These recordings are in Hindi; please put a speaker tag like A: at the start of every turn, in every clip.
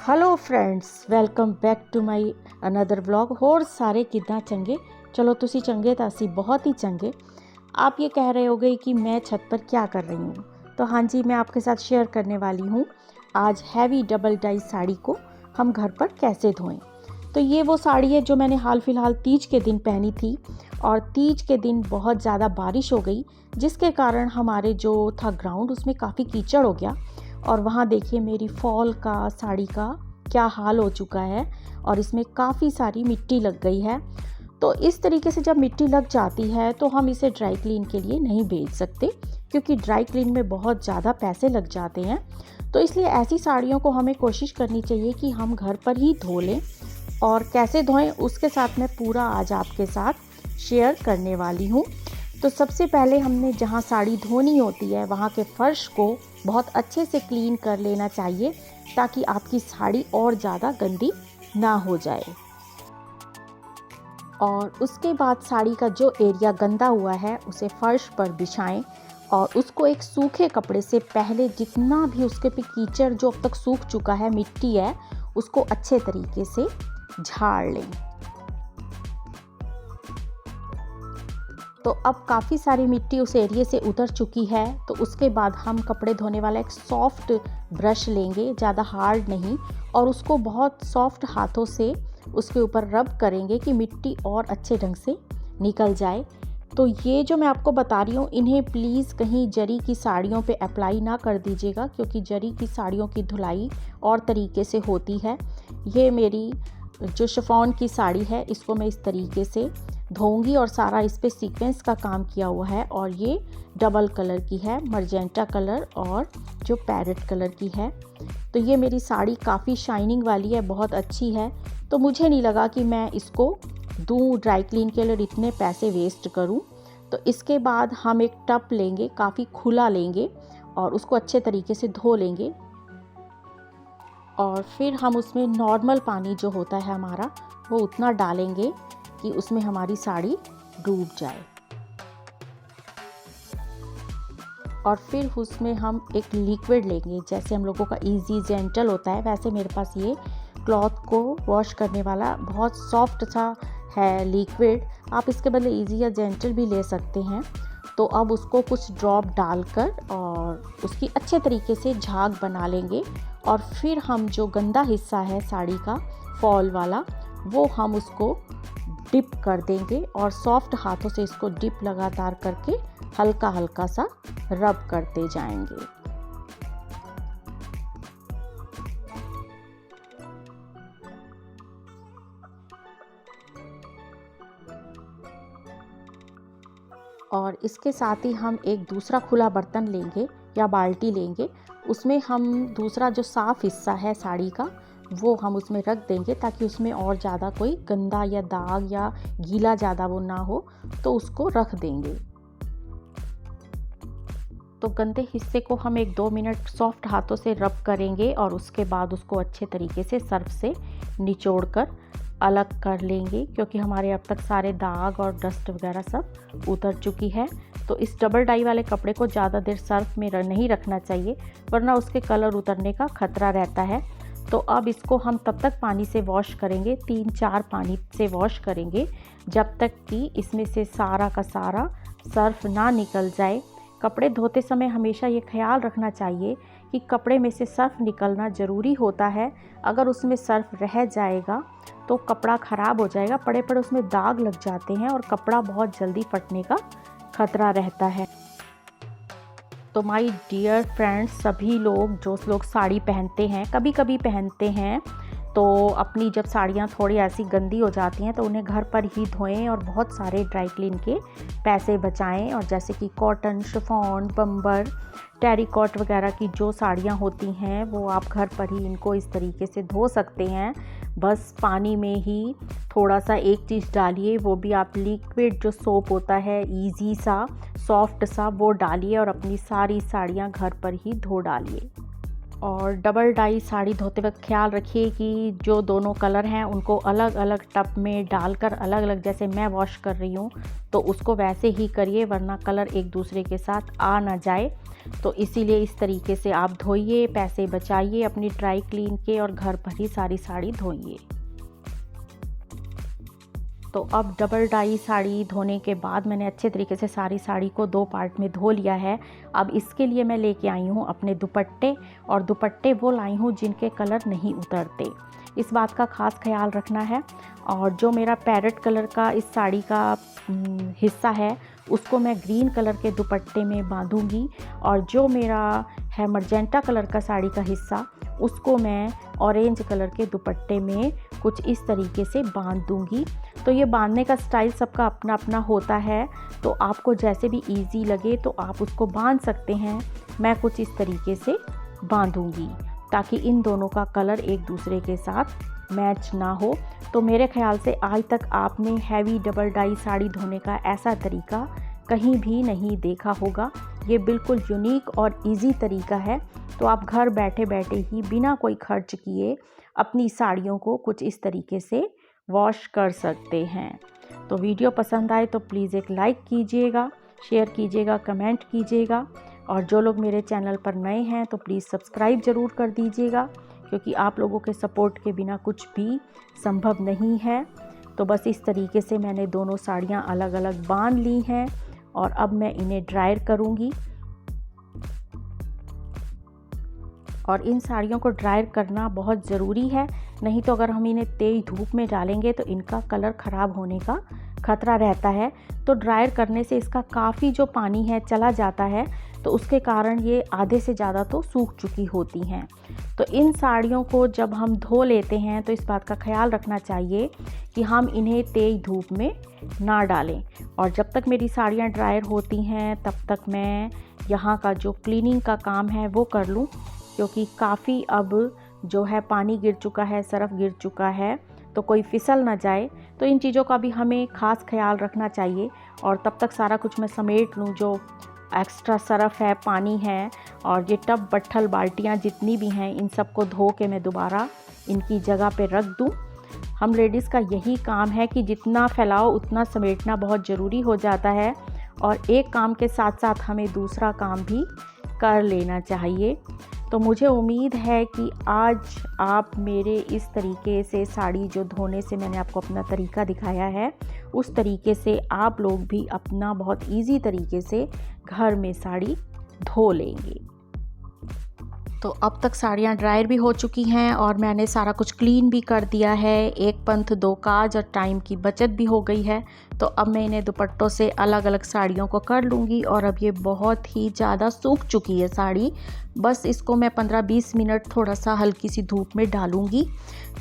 A: Hello friends, welcome back to my another vlog. होर सारे कितना चंगे? चलो तुसी चंगे तो असी बहुत ही चंगे। आप ये कह रहे होगे कि मैं छत पर क्या कर रही हूँ, तो हाँ जी, मैं आपके साथ शेयर करने वाली हूँ आज हैवी डबल डाई साड़ी को हम घर पर कैसे धोएं। तो ये वो साड़ी है जो मैंने हाल फिलहाल तीज के दिन पहनी थी, और तीज के दिन बहुत ज़्यादा बारिश हो गई, जिसके कारण हमारे जो था ग्राउंड उसमें काफ़ी कीचड़ हो गया। और वहाँ देखिए मेरी फॉल का साड़ी का क्या हाल हो चुका है, और इसमें काफ़ी सारी मिट्टी लग गई है। तो इस तरीके से जब मिट्टी लग जाती है तो हम इसे ड्राई क्लीन के लिए नहीं भेज सकते, क्योंकि ड्राई क्लीन में बहुत ज़्यादा पैसे लग जाते हैं। तो इसलिए ऐसी साड़ियों को हमें कोशिश करनी चाहिए कि हम घर पर ही धो लें, और कैसे धोएं उसके साथ मैं पूरा आज आपके साथ शेयर करने वाली हूँ। तो सबसे पहले हमने जहाँ साड़ी धोनी होती है वहाँ के फर्श को बहुत अच्छे से क्लीन कर लेना चाहिए, ताकि आपकी साड़ी और ज़्यादा गंदी ना हो जाए। और उसके बाद साड़ी का जो एरिया गंदा हुआ है उसे फर्श पर बिछाएं, और उसको एक सूखे कपड़े से पहले जितना भी उसके पे कीचड़ जो अब तक सूख चुका है, मिट्टी है, उसको अच्छे तरीके से झाड़ लें। तो अब काफ़ी सारी मिट्टी उस एरिया से उतर चुकी है। तो उसके बाद हम कपड़े धोने वाला एक सॉफ्ट ब्रश लेंगे, ज़्यादा हार्ड नहीं, और उसको बहुत सॉफ्ट हाथों से उसके ऊपर रब करेंगे कि मिट्टी और अच्छे ढंग से निकल जाए। तो ये जो मैं आपको बता रही हूँ, इन्हें प्लीज़ कहीं जरी की साड़ियों पे अप्लाई ना कर दीजिएगा, क्योंकि जरी की साड़ियों की धुलाई और तरीके से होती है। ये मेरी जो शिफॉन की साड़ी है, इसको मैं इस तरीके से धोऊंगी, और सारा इस पे सीक्वेंस का काम किया हुआ है, और ये डबल कलर की है, मर्जेंटा कलर और जो पैरेट कलर की है। तो ये मेरी साड़ी काफ़ी शाइनिंग वाली है, बहुत अच्छी है। तो मुझे नहीं लगा कि मैं इसको दूँ ड्राई क्लीन के लिए, इतने पैसे वेस्ट करूँ। तो इसके बाद हम एक टब लेंगे, काफ़ी खुला लेंगे, और उसको अच्छे तरीके से धो लेंगे। और फिर हम उसमें नॉर्मल पानी जो होता है हमारा, वो उतना डालेंगे कि उसमें हमारी साड़ी डूब जाए। और फिर उसमें हम एक लिक्विड लेंगे, जैसे हम लोगों का इजी जेंटल होता है, वैसे मेरे पास ये क्लॉथ को वॉश करने वाला बहुत सॉफ्ट सा है लिक्विड। आप इसके बदले इजी या जेंटल भी ले सकते हैं। तो अब उसको कुछ ड्रॉप डालकर और उसकी अच्छे तरीके से झाग बना लेंगे, और फिर हम जो गंदा हिस्सा है साड़ी का, फॉल वाला, वो हम उसको डिप कर देंगे, और सॉफ्ट हाथों से इसको डिप लगातार करके हल्का हल्का सा रब करते जाएंगे। और इसके साथ ही हम एक दूसरा खुला बर्तन लेंगे या बाल्टी लेंगे, उसमें हम दूसरा जो साफ़ हिस्सा है साड़ी का, वो हम उसमें रख देंगे, ताकि उसमें और ज़्यादा कोई गंदा या दाग या गीला ज़्यादा वो ना हो, तो उसको रख देंगे। तो गंदे हिस्से को हम 1-2 मिनट सॉफ्ट हाथों से रब करेंगे, और उसके बाद उसको अच्छे तरीके से सर्फ से निचोड़कर अलग कर लेंगे, क्योंकि हमारे अब तक सारे दाग और डस्ट वगैरह सब उतर चुकी है। तो इस डबल डाई वाले कपड़े को ज़्यादा देर सर्फ में नहीं रखना चाहिए, वरना उसके कलर उतरने का खतरा रहता है। तो अब इसको हम तब तक पानी से वॉश करेंगे, 3-4 पानी से वॉश करेंगे, जब तक कि इसमें से सारा का सारा सर्फ ना निकल जाए। कपड़े धोते समय हमेशा ये ख्याल रखना चाहिए कि कपड़े में से सर्फ निकलना ज़रूरी होता है। अगर उसमें सर्फ रह जाएगा तो कपड़ा ख़राब हो जाएगा, पड़े पड़े उसमें दाग लग जाते हैं, और कपड़ा बहुत जल्दी फटने का खतरा रहता है। तो माय डियर फ्रेंड्स, सभी लोग जो लोग साड़ी पहनते हैं, कभी कभी पहनते हैं, तो अपनी जब साड़ियाँ थोड़ी ऐसी गंदी हो जाती हैं तो उन्हें घर पर ही धोएं, और बहुत सारे ड्राई क्लीन के पैसे बचाएं। और जैसे कि कॉटन, शिफॉन, बम्बर, टेरिकॉट वगैरह की जो साड़ियाँ होती हैं, वो आप घर पर ही इनको इस तरीके से धो सकते हैं। बस पानी में ही थोड़ा सा एक चीज़ डालिए, वो भी आप लिक्विड जो सोप होता है, इजी सा सॉफ्ट सा, वो डालिए, और अपनी सारी साड़ियाँ घर पर ही धो डालिए। और डबल डाई साड़ी धोते वक्त ख्याल रखिए कि जो दोनों कलर हैं उनको अलग अलग टब में डालकर अलग अलग, जैसे मैं वॉश कर रही हूँ तो उसको वैसे ही करिए, वरना कलर एक दूसरे के साथ आ ना जाए। तो इसीलिए इस तरीके से आप धोइए, पैसे बचाइए अपनी ड्राई क्लीन के और घर पर ही सारी साड़ी धोइए। तो अब डबल डाई साड़ी धोने के बाद मैंने अच्छे तरीके से सारी साड़ी को 2 पार्ट में धो लिया है। अब इसके लिए मैं लेके आई हूँ अपने दुपट्टे, और दुपट्टे वो लाई हूँ जिनके कलर नहीं उतरते, इस बात का ख़ास ख्याल रखना है। और जो मेरा पैरेट कलर का इस साड़ी का हिस्सा है उसको मैं ग्रीन कलर के दुपट्टे में बांधूंगी, और जो मेरा है मर्जेंटा कलर का साड़ी का हिस्सा उसको मैं ऑरेंज कलर के दुपट्टे में कुछ इस तरीके से बांध दूंगी। तो ये बांधने का स्टाइल सबका अपना अपना होता है, तो आपको जैसे भी इजी लगे तो आप उसको बांध सकते हैं। मैं कुछ इस तरीके से बांधूंगी ताकि इन दोनों का कलर एक दूसरे के साथ मैच ना हो। तो मेरे ख्याल से आज तक आपने हैवी डबल डाई साड़ी धोने का ऐसा तरीका कहीं भी नहीं देखा होगा। ये बिल्कुल यूनिक और इजी तरीका है। तो आप घर बैठे बैठे ही बिना कोई खर्च किए अपनी साड़ियों को कुछ इस तरीके से वॉश कर सकते हैं। तो वीडियो पसंद आए तो प्लीज़ एक लाइक कीजिएगा, शेयर कीजिएगा, कमेंट कीजिएगा, और जो लोग मेरे चैनल पर नए हैं तो प्लीज़ सब्सक्राइब ज़रूर कर दीजिएगा, क्योंकि आप लोगों के सपोर्ट के बिना कुछ भी संभव नहीं है। तो बस इस तरीके से मैंने दोनों साड़ियाँ अलग अलग बांध ली हैं और अब मैं इन्हें ड्रायर करूँगी। और इन साड़ियों को ड्रायर करना बहुत ज़रूरी है, नहीं तो अगर हम इन्हें तेज़ धूप में डालेंगे तो इनका कलर ख़राब होने का खतरा रहता है। तो ड्रायर करने से इसका काफ़ी जो पानी है चला जाता है, तो उसके कारण ये आधे से ज़्यादा तो सूख चुकी होती हैं। तो इन साड़ियों को जब हम धो लेते हैं तो इस बात का ख्याल रखना चाहिए कि हम इन्हें तेज़ धूप में ना डालें। और जब तक मेरी साड़ियाँ ड्रायर होती हैं तब तक मैं यहाँ का जो क्लीनिंग का काम है वो कर लूँ, क्योंकि काफ़ी अब जो है पानी गिर चुका है, सरफ़ गिर चुका है, तो कोई फिसल ना जाए। तो इन चीज़ों का भी हमें ख़ास ख्याल रखना चाहिए। और तब तक सारा कुछ मैं समेट लूँ, जो एक्स्ट्रा सरफ़ है, पानी है, और ये टब बट्ठल बाल्टियाँ जितनी भी हैं इन सब को धो के मैं दोबारा इनकी जगह पे रख दूँ। हम लेडीज़ का यही काम है कि जितना फैलाओ उतना समेटना बहुत ज़रूरी हो जाता है, और एक काम के साथ साथ हमें दूसरा काम भी कर लेना चाहिए। तो मुझे उम्मीद है कि आज आप मेरे इस तरीके से साड़ी जो धोने से मैंने आपको अपना तरीका दिखाया है, उस तरीके से आप लोग भी अपना बहुत इजी तरीके से घर में साड़ी धो लेंगे। तो अब तक साड़ियाँ ड्रायर भी हो चुकी हैं और मैंने सारा कुछ क्लीन भी कर दिया है। एक पंथ दो काज और टाइम की बचत भी हो गई है। तो अब मैं इन्हें दुपट्टों से अलग अलग साड़ियों को कर लूँगी। और अब ये बहुत ही ज़्यादा सूख चुकी है साड़ी, बस इसको मैं 15-20 मिनट थोड़ा सा हल्की सी धूप में डालूँगी,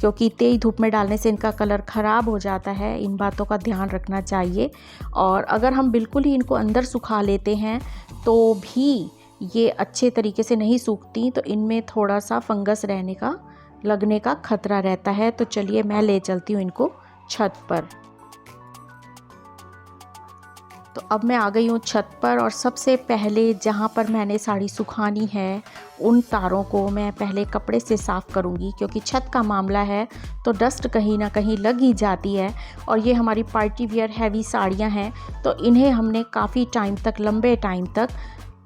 A: क्योंकि तेज़ धूप में डालने से इनका कलर ख़राब हो जाता है। इन बातों का ध्यान रखना चाहिए। और अगर हम बिल्कुल ही इनको अंदर सुखा लेते हैं तो भी ये अच्छे तरीके से नहीं सूखती, तो इनमें थोड़ा सा फंगस लगने का खतरा रहता है। तो चलिए मैं ले चलती हूँ इनको छत पर। तो अब मैं आ गई हूँ छत पर, और सबसे पहले जहाँ पर मैंने साड़ी सुखानी है उन तारों को मैं पहले कपड़े से साफ़ करूँगी, क्योंकि छत का मामला है तो डस्ट कहीं ना कहीं लग ही जाती है। और ये हमारी पार्टी वियर हैवी साड़ियाँ हैं, तो इन्हें हमने काफ़ी टाइम तक, लंबे टाइम तक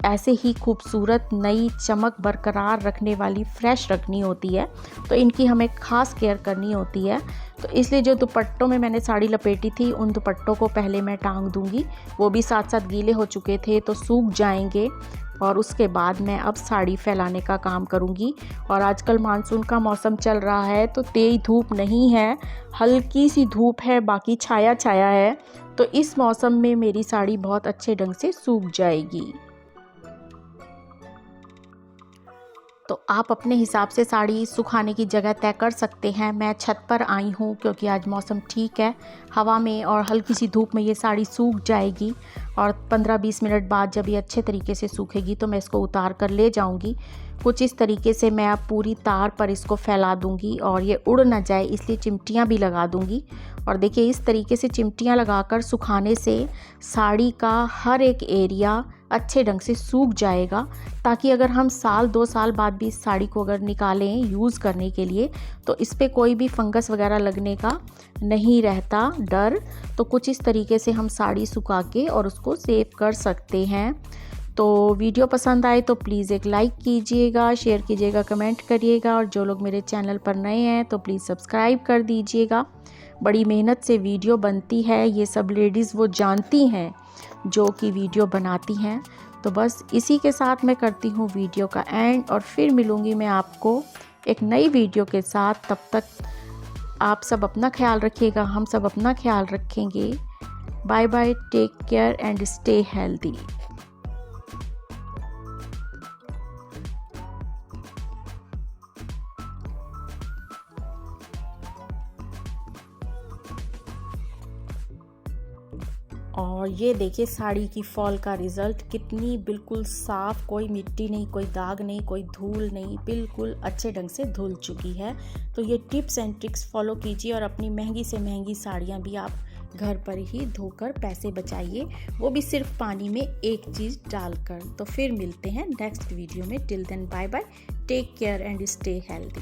A: ऐसे ही खूबसूरत नई चमक बरकरार रखने वाली फ्रेश रखनी होती है। तो इनकी हमें ख़ास केयर करनी होती है। तो इसलिए जो दुपट्टों में मैंने साड़ी लपेटी थी उन दुपट्टों को पहले मैं टांग दूंगी, वो भी साथ साथ गीले हो चुके थे तो सूख जाएंगे। और उसके बाद मैं अब साड़ी फैलाने का काम करूंगी। और आजकल मानसून का मौसम चल रहा है, तो तेज़ धूप नहीं है, हल्की सी धूप है, बाकी छाया छाया है। तो इस मौसम में मेरी साड़ी बहुत अच्छे ढंग से सूख जाएगी। तो आप अपने हिसाब से साड़ी सुखाने की जगह तय कर सकते हैं। मैं छत पर आई हूँ क्योंकि आज मौसम ठीक है, हवा में और हल्की सी धूप में ये साड़ी सूख जाएगी। और 15-20 मिनट बाद जब ये अच्छे तरीके से सूखेगी तो मैं इसको उतार कर ले जाऊँगी। कुछ इस तरीके से मैं अब पूरी तार पर इसको फैला दूँगी और ये उड़ ना जाए, इसलिए चिमटियाँ भी लगा दूँगी। और देखिए इस तरीके से चिमटियाँ लगाकर सुखाने से साड़ी का हर एक एरिया अच्छे ढंग से सूख जाएगा, ताकि अगर हम साल 2 साल बाद भी इस साड़ी को अगर निकालें यूज़ करने के लिए तो इस पे कोई भी फंगस वगैरह लगने का नहीं रहता डर। तो कुछ इस तरीके से हम साड़ी सुखा के और उसको सेव कर सकते हैं। तो वीडियो पसंद आए तो प्लीज़ एक लाइक कीजिएगा, शेयर कीजिएगा, कमेंट करिएगा, और जो लोग मेरे चैनल पर नए हैं तो प्लीज़ सब्सक्राइब कर दीजिएगा। बड़ी मेहनत से वीडियो बनती है, ये सब लेडीज़ वो जानती हैं जो कि वीडियो बनाती हैं। तो बस इसी के साथ मैं करती हूँ वीडियो का एंड, और फिर मिलूँगी मैं आपको एक नई वीडियो के साथ। तब तक आप सब अपना ख्याल रखिएगा, हम सब अपना ख्याल रखेंगे। Bye bye, take care and stay healthy. और ये देखिए साड़ी की फॉल का रिज़ल्ट, कितनी बिल्कुल साफ़, कोई मिट्टी नहीं, कोई दाग नहीं, कोई धूल नहीं, बिल्कुल अच्छे ढंग से धुल चुकी है। तो ये टिप्स एंड ट्रिक्स फॉलो कीजिए और अपनी महंगी से महंगी साड़ियाँ भी आप घर पर ही धोकर पैसे बचाइए, वो भी सिर्फ पानी में एक चीज़ डालकर। तो फिर मिलते हैं नेक्स्ट वीडियो में। Till then bye bye, take care and stay healthy.